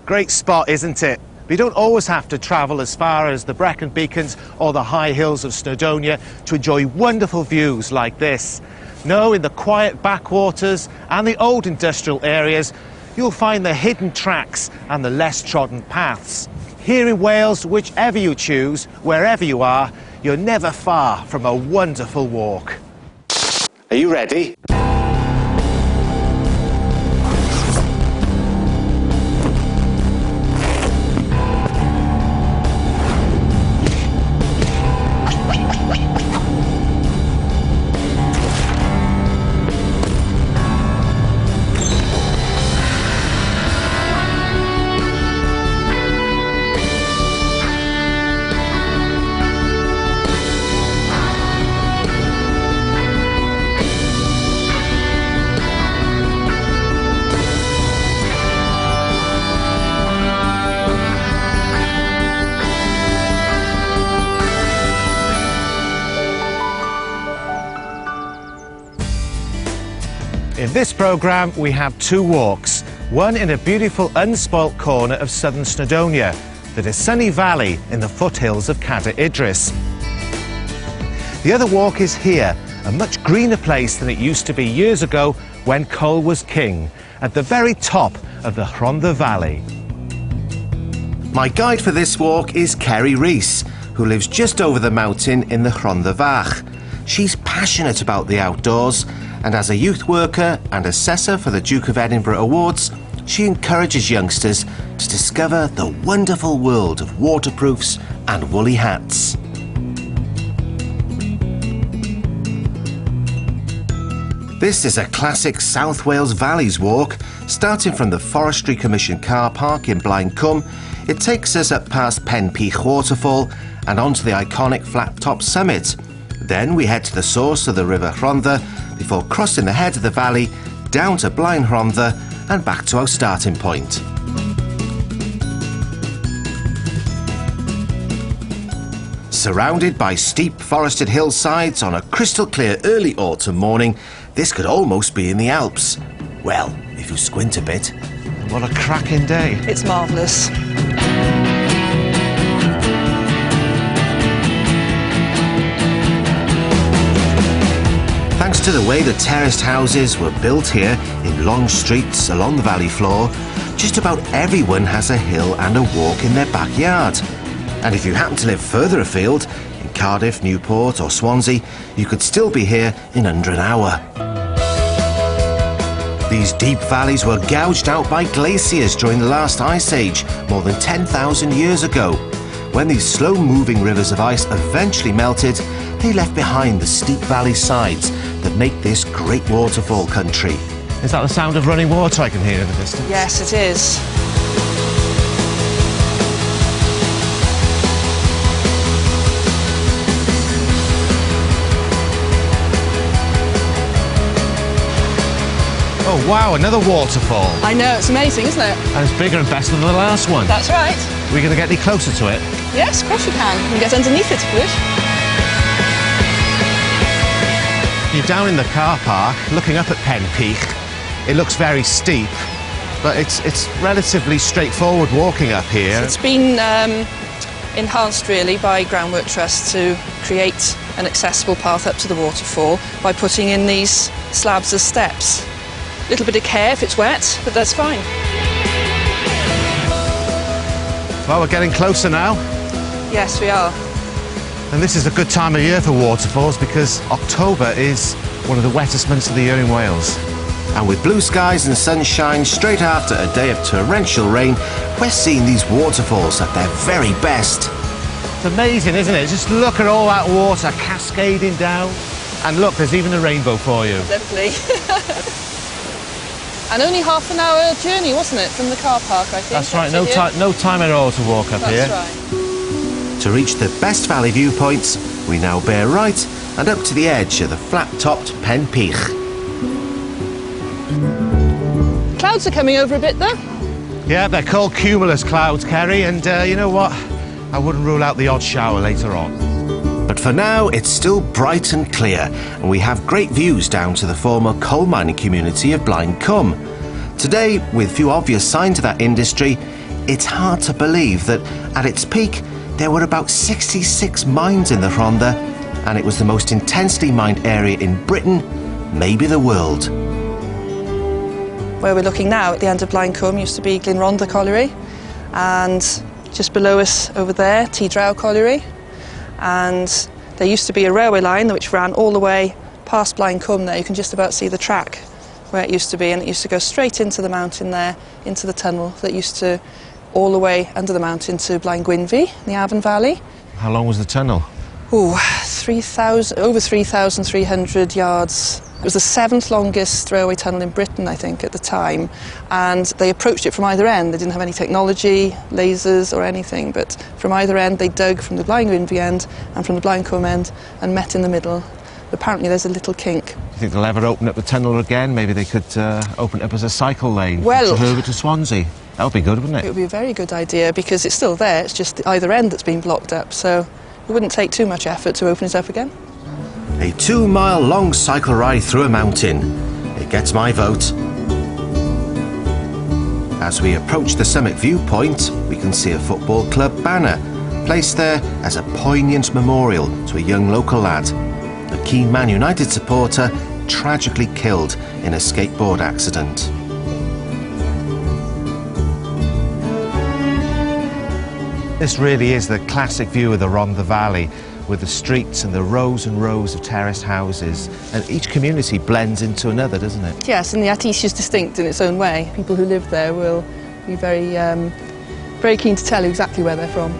Great spot, isn't it? But you don't always have to travel as far as the Brecon Beacons or the high hills of Snowdonia to enjoy wonderful views like this. No, in the quiet backwaters and the old industrial areas, you'll find the hidden tracks and the less trodden paths. Here in Wales, whichever you choose, wherever you are, you're never far from a wonderful walk. Are you ready? In this programme, we have two walks. One in a beautiful unspoilt corner of southern Snowdonia, the Sunny Valley in the foothills of Cader Idris. The other walk is here, a much greener place than it used to be years ago when coal was king, at the very top of the Rhondda Valley. My guide for this walk is Kerry Rees, who lives just over the mountain in the Rhondda Fach. She's passionate about the outdoors, and as a youth worker and assessor for the Duke of Edinburgh Awards, she encourages youngsters to discover the wonderful world of waterproofs and woolly hats. This is a classic South Wales Valleys walk. Starting from the Forestry Commission car park in Blaen Cwm, it takes us up past Pen Peach waterfall and onto the iconic flat-top summit. Then we head to the source of the River Rhondda before crossing the head of the valley, down to Blaen Rhondda and back to our starting point. Surrounded by steep forested hillsides on a crystal clear early autumn morning, this could almost be in the Alps. Well, if you squint a bit. What a cracking day. It's marvellous. Thanks to the way the terraced houses were built here in long streets along the valley floor, just about everyone has a hill and a walk in their backyard. And if you happen to live further afield, in Cardiff, Newport or Swansea, you could still be here in under an hour. These deep valleys were gouged out by glaciers during the last ice age, more than 10,000 years ago. When these slow-moving rivers of ice eventually melted, they left behind the steep valley sides that make this great waterfall country. Is that the sound of running water I can hear in the distance? Yes, it is. Oh wow, another waterfall. I know, it's amazing, isn't it? And it's bigger and better than the last one. That's right. Are we going to get any closer to it? Yes, of course you can. You can get underneath it if you wish. You're down in the car park, looking up at Pen Peach. It looks very steep, but it's relatively straightforward walking up here. It's been enhanced really by Groundwork Trust to create an accessible path up to the waterfall by putting in these slabs as steps. A little bit of care if it's wet, but that's fine. Well, we're getting closer now. Yes, we are. And this is a good time of year for waterfalls because October is one of the wettest months of the year in Wales. And with blue skies and sunshine straight after a day of torrential rain, we're seeing these waterfalls at their very best. It's amazing, isn't it? Just look at all that water cascading down. And look, there's even a rainbow for you. Lovely. And only half an hour journey, wasn't it, from the car park, I think? That's right, no time at all to walk up here. That's right. To reach the best valley viewpoints, we now bear right and up to the edge of the flat-topped Pen Peach. Clouds are coming over a bit though. Yeah, they're called cumulus clouds, Kerry, and you know what? I wouldn't rule out the odd shower later on. But for now, it's still bright and clear, and we have great views down to the former coal mining community of Blaen Cwm. Today, with few obvious signs of that industry, It's hard to believe that at its peak there were about 66 mines in the Rhondda, and it was the most intensely mined area in Britain, maybe the world. Where we're looking now at the end of Blaen Cwm used to be Rhondda Colliery, and just below us over there, Draw Colliery, and there used to be a railway line which ran all the way past Blaen Cwm there. You can just about see the track where it used to be, and it used to go straight into the mountain there, into the tunnel that used to all the way under the mountain to Blaen Gwynfi, the Avon Valley. How long was the tunnel? Oh, over 3,300 yards. It was the 7th longest railway tunnel in Britain, I think, at the time. And they approached it from either end. They didn't have any technology, lasers or anything, but from either end they dug from the Blaen Gwynfi end and from the Blaen Cwm end and met in the middle. Apparently there's a little kink. Do you think they'll ever open up the tunnel again? Maybe they could open it up as a cycle lane Well, from Trafalgar to Swansea. That would be good, wouldn't it? It would be a very good idea because it's still there. It's just either end that's been blocked up, so it wouldn't take too much effort to open it up again. A 2-mile-long cycle ride through a mountain. It gets my vote. As we approach the summit viewpoint, we can see a football club banner placed there as a poignant memorial to a young local lad, a keen Man United supporter tragically killed in a skateboard accident. This really is the classic view of the Rhondda Valley, with the streets and the rows and rows of terraced houses, and each community blends into another, doesn't it? Yes, and the Atish is distinct in its own way. People who live there will be very keen to tell you exactly where they're from.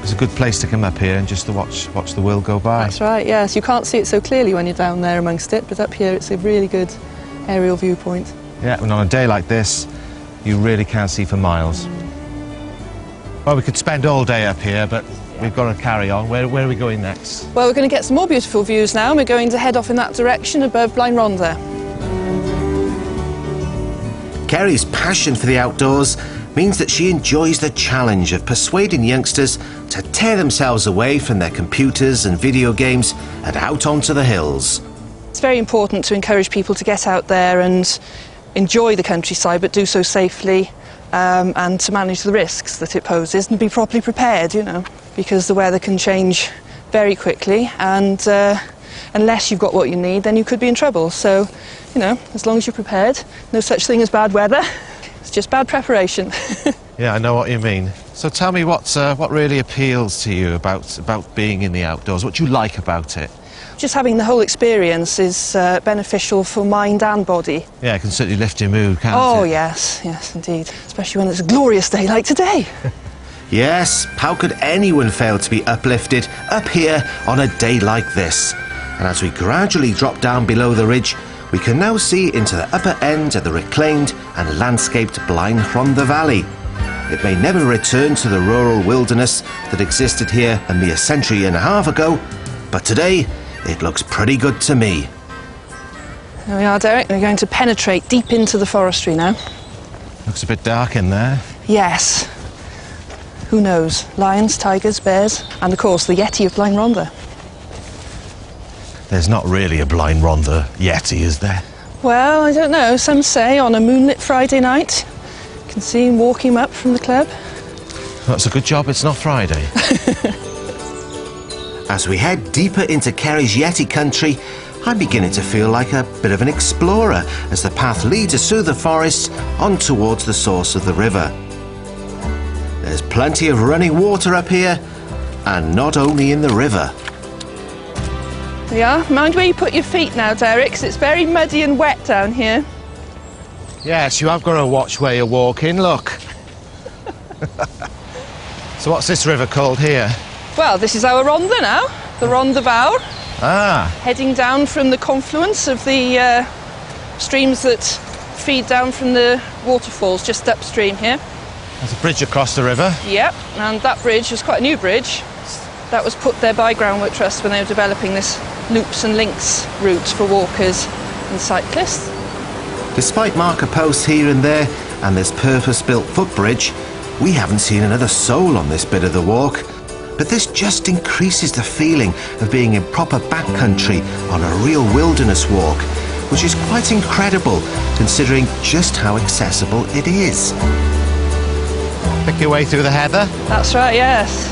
It's a good place to come up here and just to watch the world go by. That's right, yes. You can't see it so clearly when you're down there amongst it, but up here it's a really good aerial viewpoint. Yeah, and on a day like this, you really can see for miles. Well, we could spend all day up here, but we've got to carry on. Where are we going next? Well, we're going to get some more beautiful views now. We're going to head off in that direction above Blaen Rhondda. Kerry's passion for the outdoors means that she enjoys the challenge of persuading youngsters to tear themselves away from their computers and video games and out onto the hills. It's very important to encourage people to get out there and enjoy the countryside, but do so safely, and to manage the risks that it poses and be properly prepared, you know, because the weather can change very quickly, and unless you've got what you need, then you could be in trouble. So, you know, as long as you're prepared, no such thing as bad weather. It's just bad preparation. Yeah, I know what you mean. So tell me what really appeals to you about being in the outdoors? What do you like about it? Just having the whole experience is beneficial for mind and body. Yeah, it can certainly lift your mood, can't it? Oh, yes, yes, indeed. Especially when it's a glorious day like today. Yes, how could anyone fail to be uplifted up here on a day like this? And as we gradually drop down below the ridge, we can now see into the upper end of the reclaimed and landscaped Blaen Rhondda Valley. It may never return to the rural wilderness that existed here a mere century and a half ago, but today it looks pretty good to me. There we are, Derek. We're going to penetrate deep into the forestry now. Looks a bit dark in there. Yes. Who knows? Lions, tigers, bears, and of course the Yeti of Blaen Rhondda. There's not really a Blaen Rhondda Yeti, is there? Well, I don't know. Some say on a moonlit Friday night, you can see him walking up from the club. That's a good job it's not Friday. As we head deeper into Kerry's Yeti country, I'm beginning to feel like a bit of an explorer as the path leads us through the forest on towards the source of the river. There's plenty of running water up here, and not only in the river. Yeah, mind where you put your feet now, Derek, 'cause it's very muddy and wet down here. Yes, you have got to watch where you're walking, look. So what's this river called here? Well, this is our Rhondda now, the Rhondda Fawr. Ah. Heading down from the confluence of the streams that feed down from the waterfalls just upstream here. There's a bridge across the river. Yep, and that bridge was quite a new bridge. That was put there by Groundwork Trust when they were developing this loops and links route for walkers and cyclists. Despite marker posts here and there and this purpose-built footbridge, we haven't seen another soul on this bit of the walk. But this just increases the feeling of being in proper backcountry on a real wilderness walk, which is quite incredible considering just how accessible it is. Pick your way through the heather. That's right, yes.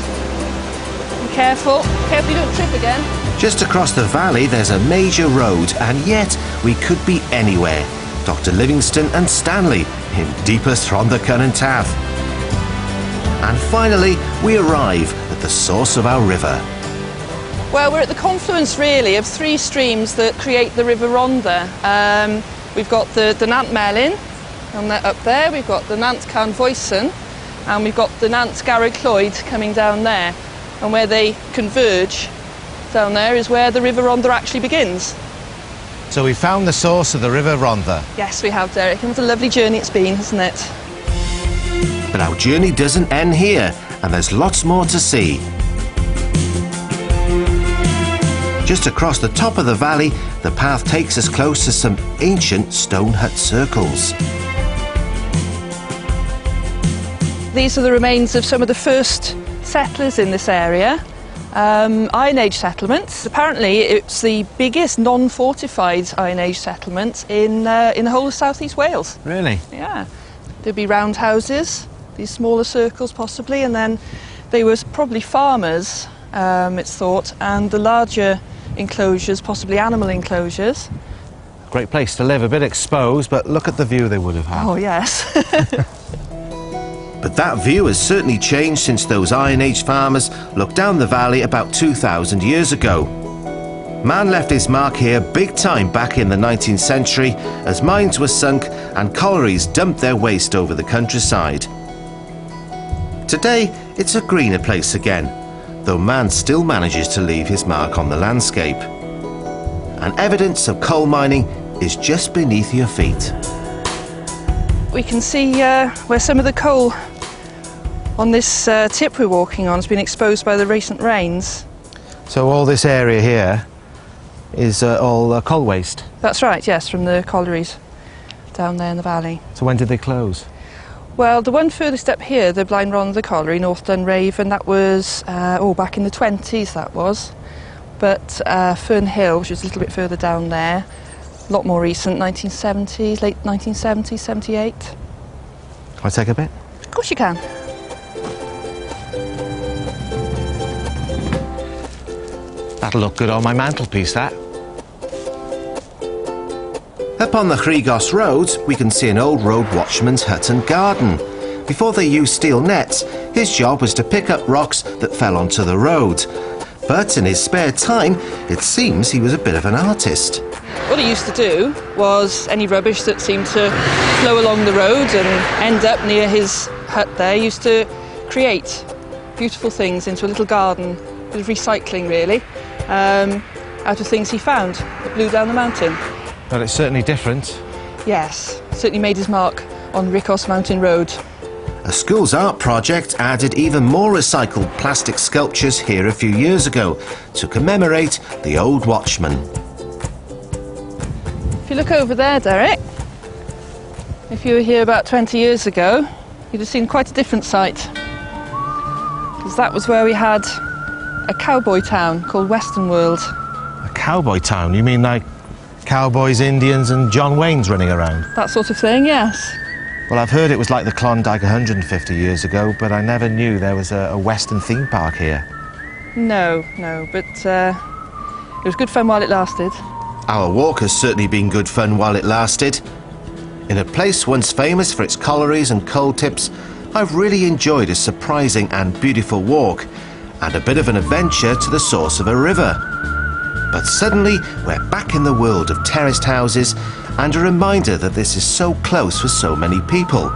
Be careful. Careful you don't trip again. Just across the valley there's a major road, and yet we could be anywhere. Dr. Livingston and Stanley in deepest Rhondda and Taff. And finally we arrive at the source of our river. Well, we're at the confluence really of three streams that create the River Rhondda. We've got the Nant Melin up there, we've got the Nant Carn Voesen, and we've got the Nant Garreg Clwyd coming down there. And where they converge down there is where the River Rhondda actually begins. So we found the source of the River Rhondda. Yes, we have, Derek, and what a lovely journey it's been, hasn't it? But our journey doesn't end here, and there's lots more to see. Just across the top of the valley, the path takes us close to some ancient stone hut circles. These are the remains of some of the first settlers in this area. Iron Age settlements. Apparently it's the biggest non-fortified Iron Age settlement in the whole of South East Wales. Really? Yeah. There'd be round houses, these smaller circles possibly, and then they were probably farmers, it's thought, and the larger enclosures, possibly animal enclosures. Great place to live, a bit exposed, but look at the view they would have had. Oh yes. But that view has certainly changed since those Iron Age farmers looked down the valley about 2,000 years ago. Man left his mark here big time back in the 19th century as mines were sunk and collieries dumped their waste over the countryside. Today, it's a greener place again, though man still manages to leave his mark on the landscape. And evidence of coal mining is just beneath your feet. We can see where some of the coal on this tip we're walking on has been exposed by the recent rains. So all this area here is all coal waste? That's right, yes, from the collieries down there in the valley. So when did they close? Well, the one furthest up here, the Blaen Rhondda Colliery, North Dunraven, that was, back in the 20s that was. But Fern Hill, which is a little bit further down there, a lot more recent, 1970s, late 1970s, 78. Can I take a bit? Of course you can. That'll look good on my mantelpiece, that. Up on the Chrigos Road, we can see an old road watchman's hut and garden. Before they used steel nets, his job was to pick up rocks that fell onto the road. But in his spare time, it seems he was a bit of an artist. What he used to do was any rubbish that seemed to flow along the road and end up near his hut there, he used to create beautiful things into a little garden, a bit of recycling really, out of things he found that blew down the mountain. Well, it's certainly different. Yes, certainly made his mark on Ricos Mountain Road. A school's art project added even more recycled plastic sculptures here a few years ago to commemorate the old watchman. If you look over there, Derek, if you were here about 20 years ago, you'd have seen quite a different sight. Because that was where we had a cowboy town called Western World. A cowboy town? You mean like cowboys, Indians and John Waynes running around? That sort of thing, yes. Well, I've heard it was like the Klondike 150 years ago, but I never knew there was a Western theme park here. No, but it was good fun while it lasted. Our walk has certainly been good fun while it lasted. In a place once famous for its collieries and coal tips, I've really enjoyed a surprising and beautiful walk, and a bit of an adventure to the source of a river. But suddenly, we're back in the world of terraced houses, and a reminder that this is so close for so many people.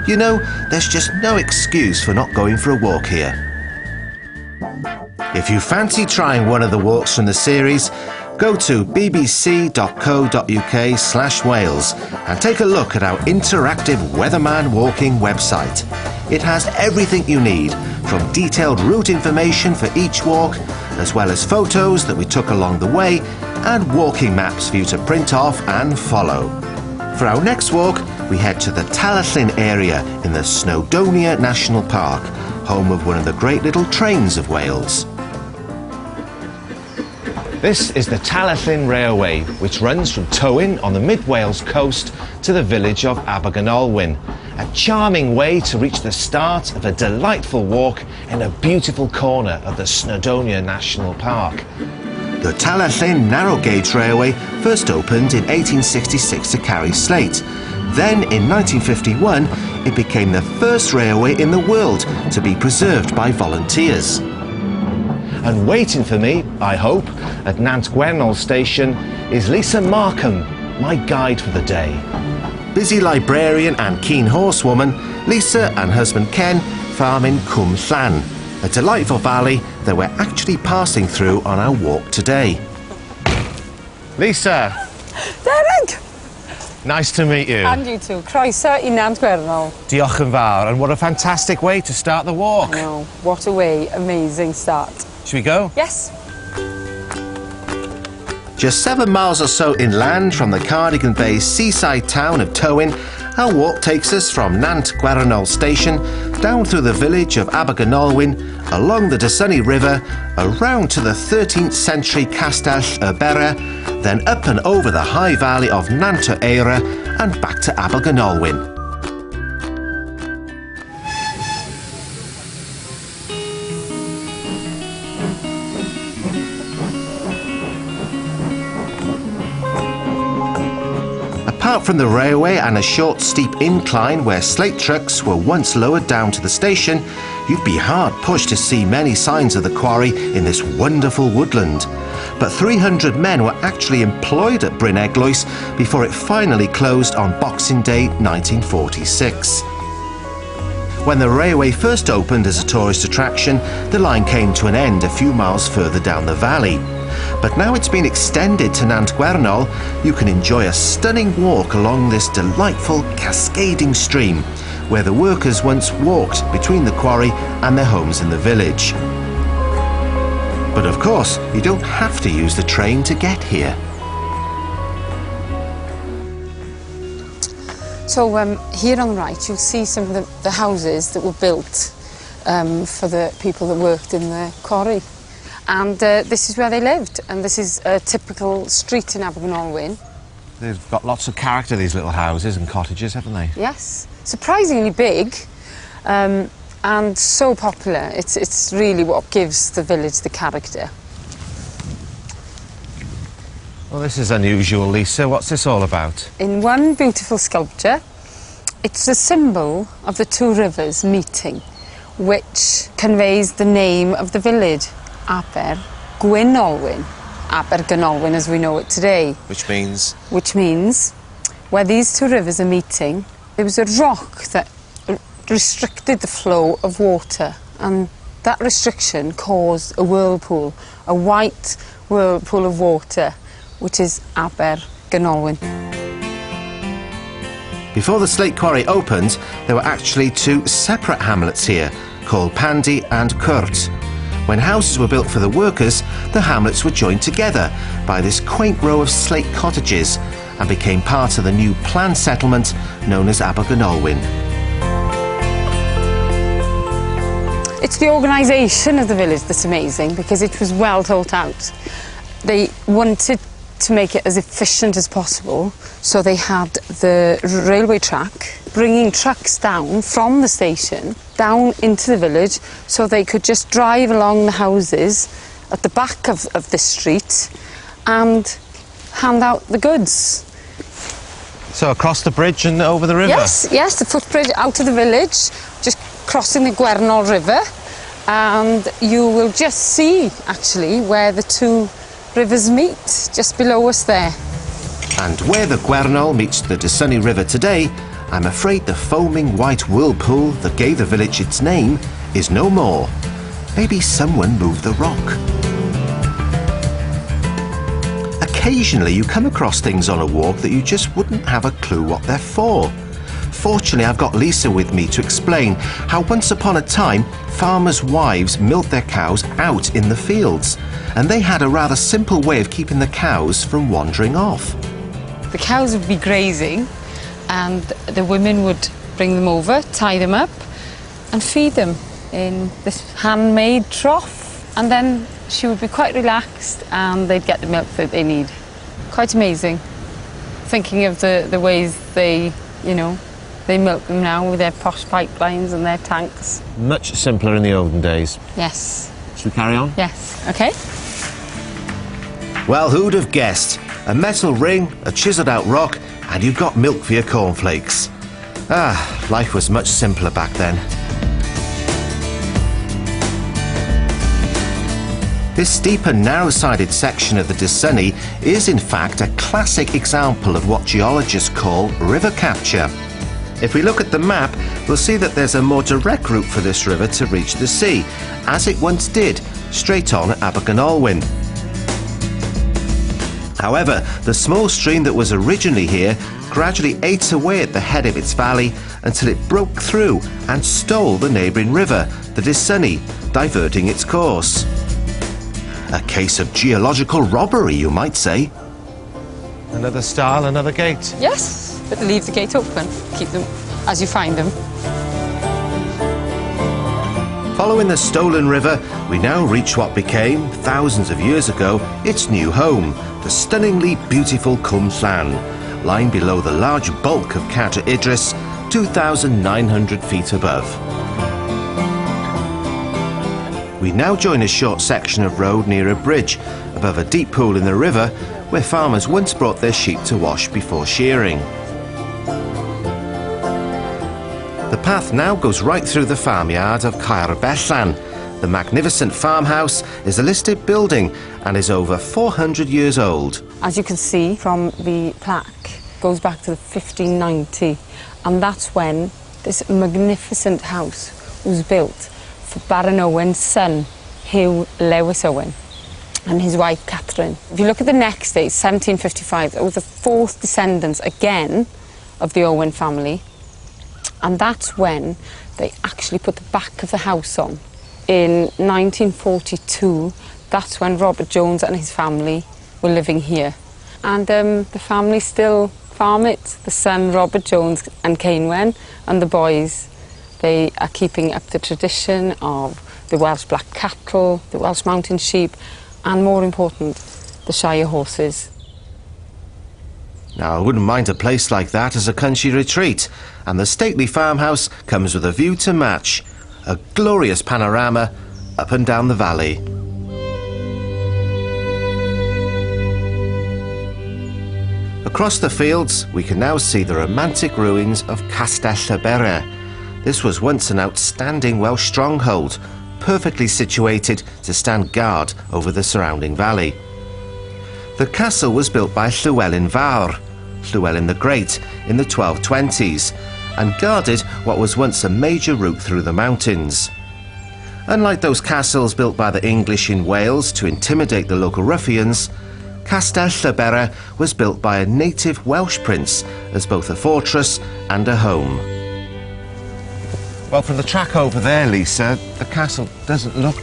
You know, there's just no excuse for not going for a walk here. If you fancy trying one of the walks from the series, go to bbc.co.uk/Wales and take a look at our interactive Weatherman walking website. It has everything you need, from detailed route information for each walk, as well as photos that we took along the way, and walking maps for you to print off and follow. For our next walk, we head to the Talyllyn area in the Snowdonia National Park, home of one of the great little trains of Wales. This is the Talyllyn Railway, which runs from Tywyn on the mid-Wales coast to the village of Abergynolwyn. A charming way to reach the start of a delightful walk in a beautiful corner of the Snowdonia National Park. The Talyllyn narrow gauge railway first opened in 1866 to carry slate. Then in 1951 it became the first railway in the world to be preserved by volunteers. And waiting for me, I hope, at Nant Gwernol station is Lisa Markham, my guide for the day. Busy librarian and keen horsewoman, Lisa and husband Ken farm in Cwm Llan, a delightful valley that we're actually passing through on our walk today. Lisa! Derek! Nice to meet you. And you too. Croeso I Nant Gwernol. Diolch yn fawr, and what a fantastic way to start the walk. No, what a way, amazing start. Should we go? Yes. Just 7 miles or so inland from the Cardigan Bay seaside town of Tywyn, our walk takes us from Nant Gwernol station down through the village of Abergynolwyn, along the Dysunny River, around to the 13th century Castell y Bere, then up and over the high valley of Nant yr Eira and back to Abergynolwyn. Apart from the railway and a short steep incline where slate trucks were once lowered down to the station, you'd be hard pushed to see many signs of the quarry in this wonderful woodland. But 300 men were actually employed at Bryn Eglwys before it finally closed on Boxing Day 1946. When the railway first opened as a tourist attraction, the line came to an end a few miles further down the valley. But now it's been extended to Nant Gwernol, you can enjoy a stunning walk along this delightful cascading stream, where the workers once walked between the quarry and their homes in the village. But of course, you don't have to use the train to get here. So here on the right you'll see some of the houses that were built for the people that worked in the quarry. And this is where they lived, and this is a typical street in Abergynolwyn. They've got lots of character, these little houses and cottages, haven't they? Yes, surprisingly big and so popular. It's really what gives the village the character. Well, this is unusual, Lisa. What's this all about? In one beautiful sculpture, it's a symbol of the two rivers meeting, which conveys the name of the village. Abergynolwyn, Abergynolwyn as we know it today. Which means? Which means, where these two rivers are meeting, there was a rock that restricted the flow of water, and that restriction caused a whirlpool, a white whirlpool of water, which is Abergynolwyn. Before the slate quarry opened, there were actually 2 separate hamlets here, called Pandy and Cwrt. When houses were built for the workers, the hamlets were joined together by this quaint row of slate cottages and became part of the new planned settlement known as Abergynolwyn. It's the organisation of the village that's amazing, because it was well thought out. They wanted to make it as efficient as possible, so they had the railway track bringing trucks down from the station down into the village, so they could just drive along the houses at the back of the street and hand out the goods. So across the bridge and over the river? Yes, the footbridge out of the village, just crossing the Gwernol River, and you will just see actually where the two rivers meet, just below us there. And where the Gwernol meets the Dysunny River today, I'm afraid the foaming white whirlpool that gave the village its name is no more. Maybe someone moved the rock. Occasionally you come across things on a walk that you just wouldn't have a clue what they're for. Fortunately, I've got Lisa with me to explain how once upon a time farmers' wives milked their cows out in the fields, and they had a rather simple way of keeping the cows from wandering off. The cows would be grazing, and the women would bring them over, tie them up and feed them in this handmade trough. And then she would be quite relaxed and they'd get the milk that they need. Quite amazing. Thinking of the ways they, you know, they milk them now with their posh pipelines and their tanks. Much simpler in the olden days. Yes. Should we carry on? Yes. OK. Well, who'd have guessed? A metal ring, a chiselled out rock, and you've got milk for your cornflakes. Ah, life was much simpler back then. This steep and narrow-sided section of the Dysunny is in fact a classic example of what geologists call river capture. If we look at the map, we'll see that there's a more direct route for this river to reach the sea, as it once did, straight on at Abergynolwyn. However, the small stream that was originally here gradually ate away at the head of its valley until it broke through and stole the neighbouring river, the Dysunny, diverting its course. A case of geological robbery, you might say. Another stile, another gate. Yes, but leave the gate open. Keep them as you find them. Following the stolen river, we now reach what became, thousands of years ago, its new home, the stunningly beautiful Cwm Llan, lying below the large bulk of Cader Idris, 2,900 feet above. We now join a short section of road near a bridge, above a deep pool in the river, where farmers once brought their sheep to wash before shearing. The path now goes right through the farmyard of Caer Bellan. The magnificent farmhouse is a listed building and is over 400 years old. As you can see from the plaque, it goes back to 1590, and that's when this magnificent house was built for Baron Owen's son, Hugh Lewis Owen, and his wife Catherine. If you look at the next date, 1755, that was the fourth descendants again of the Owen family, and that's when they actually put the back of the house on. In 1942, that's when Robert Jones and his family were living here. And the family still farm it. The son, Robert Jones and Cainwen, and the boys, they are keeping up the tradition of the Welsh black cattle, the Welsh mountain sheep, and more important, the Shire horses. Now, I wouldn't mind a place like that as a country retreat, and the stately farmhouse comes with a view to match. A glorious panorama up and down the valley. Across the fields, we can now see the romantic ruins of Castell Llybere. This was once an outstanding Welsh stronghold, perfectly situated to stand guard over the surrounding valley. The castle was built by Llywelyn Fawr, Llywelyn the Great, in the 1220s, and guarded what was once a major route through the mountains. Unlike those castles built by the English in Wales to intimidate the local ruffians, Castell Llybere was built by a native Welsh prince as both a fortress and a home. Well, from the track over there, Lisa, the castle doesn't look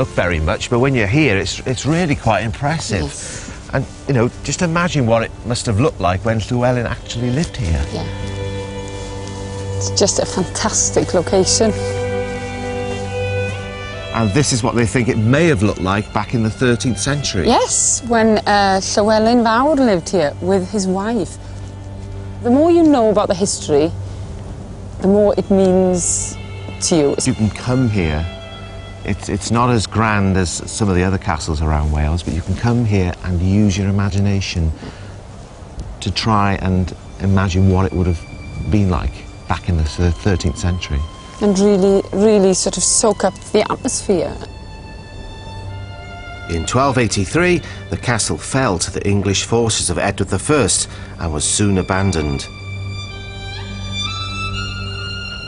very much, but when you're here, it's really quite impressive. Yes. And, you know, just imagine what it must have looked like when Llywelyn actually lived here. Yeah. It's just a fantastic location. And this is what they think it may have looked like back in the 13th century. Yes, when Llywelyn Fawr lived here with his wife. The more you know about the history, the more it means to you. You can come here. It's not as grand as some of the other castles around Wales, but you can come here and use your imagination to try and imagine what it would have been like back in the 13th century. And really, really sort of soak up the atmosphere. In 1283, the castle fell to the English forces of Edward I and was soon abandoned.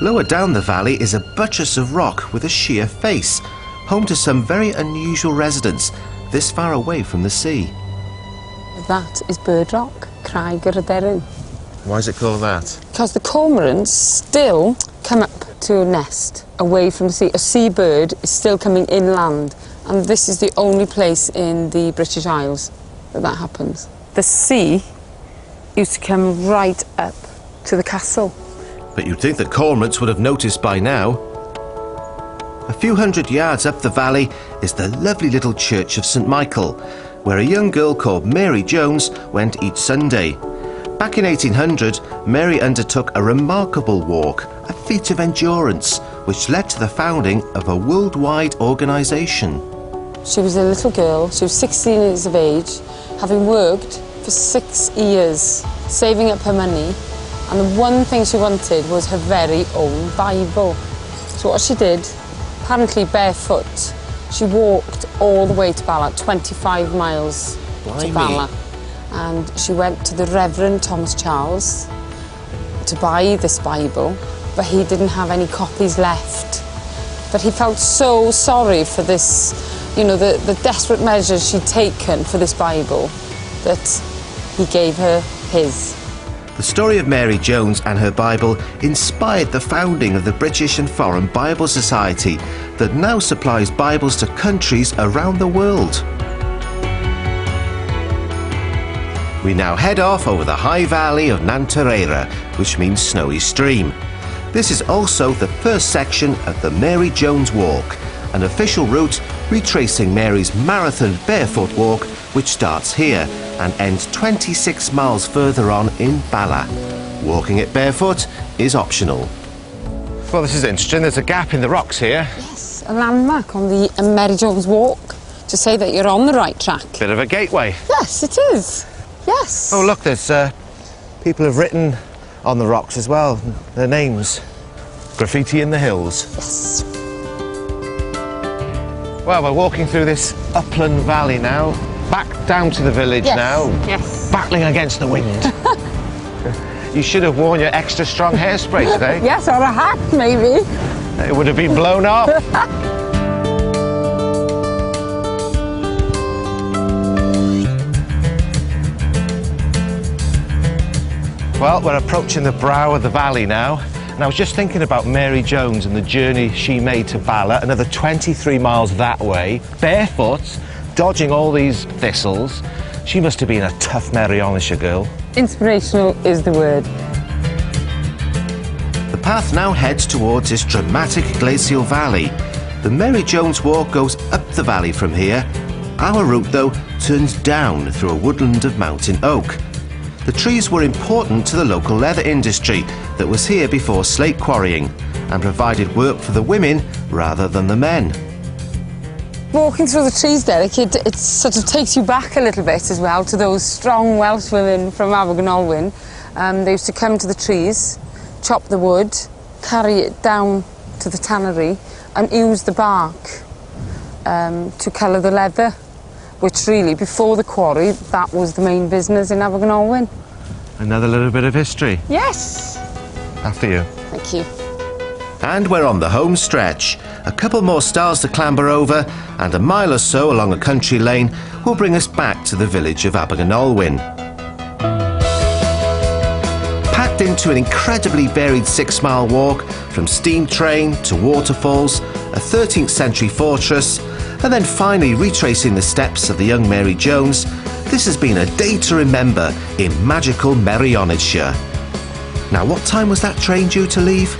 Lower down the valley is a buttress of rock with a sheer face, home to some very unusual residents this far away from the sea. That is Bird Rock, Craig yr Aderyn. Why is it called that? Because the cormorants still come up to a nest away from the sea. A seabird is still coming inland, and this is the only place in the British Isles that happens. The sea used to come right up to the castle. But you'd think that cormorants would have noticed by now. A few hundred yards up the valley is the lovely little church of St Michael, where a young girl called Mary Jones went each Sunday. Back in 1800, Mary undertook a remarkable walk, a feat of endurance, which led to the founding of a worldwide organisation. She was a little girl, she was 16 years of age, having worked for 6 years, saving up her money, and the one thing she wanted was her very own Bible. So what she did, apparently barefoot, she walked all the way to Bala, 25 miles to Bala. And she went to the Reverend Thomas Charles to buy this Bible, but he didn't have any copies left. But he felt so sorry for this, you know, the desperate measures she'd taken for this Bible, that he gave her his. The story of Mary Jones and her Bible inspired the founding of the British and Foreign Bible Society that now supplies Bibles to countries around the world. We now head off over the high valley of Nanterera, which means snowy stream. This is also the first section of the Mary Jones Walk, an official route retracing Mary's marathon barefoot walk, which starts here and ends 26 miles further on in Bala. Walking it barefoot is optional. Well, this is interesting. There's a gap in the rocks here. Yes, a landmark on the Mary Jones Walk to say that you're on the right track. Bit of a gateway. Yes, it is. Yes. Oh, look, there's people have written on the rocks as well, their names. Graffiti in the hills. Yes. Well, we're walking through this upland valley now, back down to the village now. Yes. Battling against the wind. You should have worn your extra strong hairspray today. Yes, or a hat, maybe. It would have been blown off. Well, we're approaching the brow of the valley now, and I was just thinking about Mary Jones and the journey she made to Bala, another 23 miles that way, barefoot, dodging all these thistles. She must have been a tough Merionisha girl. Inspirational is the word. The path now heads towards this dramatic glacial valley. The Mary Jones Walk goes up the valley from here. Our route, though, turns down through a woodland of mountain oak. The trees were important to the local leather industry that was here before slate quarrying and provided work for the women rather than the men. Walking through the trees, Derek, it sort of takes you back a little bit as well to those strong Welsh women from Abergynolwyn. They used to come to the trees, chop the wood, carry it down to the tannery and use the bark to colour the leather, which really, before the quarry, that was the main business in Abergynolwyn. Another little bit of history. Yes. After you. Thank you. And we're on the home stretch. A couple more stars to clamber over, and a mile or so along a country lane will bring us back to the village of Abergynolwyn. Packed into an incredibly varied 6-mile walk, from steam train to waterfalls, a 13th century fortress, and then finally retracing the steps of the young Mary Jones, this has been a day to remember in magical Merionethshire. Now, what time was that train due to leave?